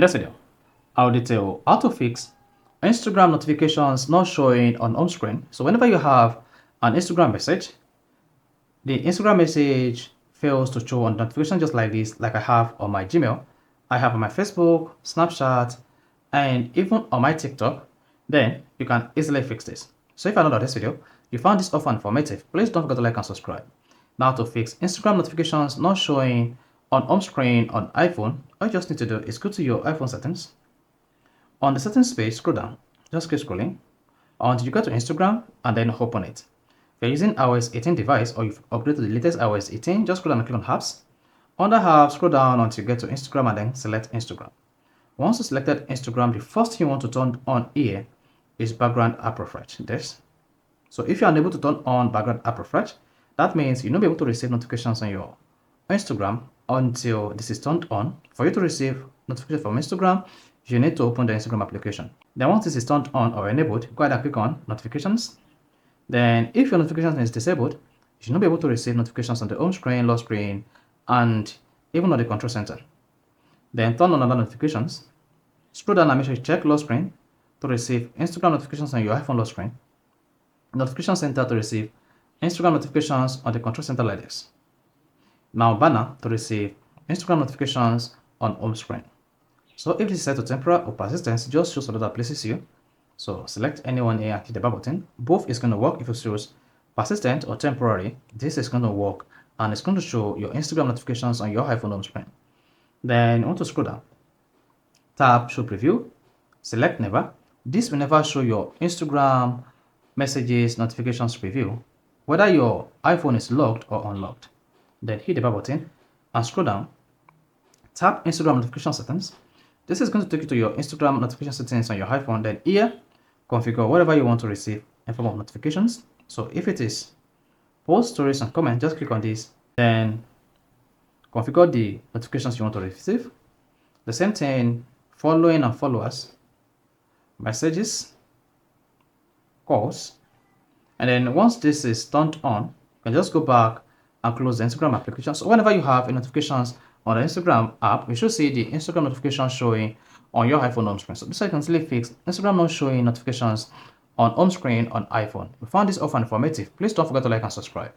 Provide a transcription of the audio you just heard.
In this video, I'll detail how to fix Instagram notifications not showing on home screen. So whenever you have an Instagram message, the Instagram message fails to show on notification just like this, like I have on my Gmail, I have on my Facebook, Snapchat, and even on my TikTok, then you can easily fix this. So if I know that this video, you found this offer informative, please don't forget to like and subscribe. Now to fix Instagram notifications not showing on home screen on iPhone, all you just need to do is go to your iPhone settings. On the settings page, scroll down, just keep scrolling until you go to Instagram and then open it. If you're using iOS 18 device or you've upgraded to the latest iOS 18, just scroll down and click on apps. Under apps, scroll down until you get to Instagram and then select Instagram. Once you selected Instagram, the first thing you want to turn on here is background app refresh. This. So if you're unable to turn on background app refresh, that means you'll not be able to receive notifications on your Instagram until this is turned on. For you to receive notifications from Instagram, you need to open the Instagram application. Then once this is turned on or enabled, go ahead and click on notifications. Then if your notification is disabled, you should not be able to receive notifications on the home screen, lock screen, and even on the control center. Then turn on other notifications. Scroll down and make sure you check lock screen to receive Instagram notifications on your iPhone lock screen. Notification center to receive Instagram notifications on the control center like this. Now banner to receive Instagram notifications on home screen. So if this is set to temporary or persistent, just choose another places you. So select anyone here and hit the bar button. Both is going to work if you choose persistent or temporary. This is going to work and it's going to show your Instagram notifications on your iPhone home screen. Then you want to scroll down. Tap show preview. Select never. This will never show your Instagram messages notifications preview, whether your iPhone is locked or unlocked. Then hit the bar button and scroll down. Tap Instagram notification settings. This is going to take you to your Instagram notification settings on your iPhone. Then here, configure whatever you want to receive in form of notifications. So if it is post, stories, and comment, just click on this. Then configure the notifications you want to receive. The same thing, following and followers, messages, calls. And then once this is turned on, you can just go back and close the Instagram application. So whenever you have notifications on the Instagram app, you should see the Instagram notification showing on your iPhone home screen. So this is how you can easily fix Instagram not showing notifications on home screen on iPhone. If you found this offer informative, please don't forget to like and subscribe.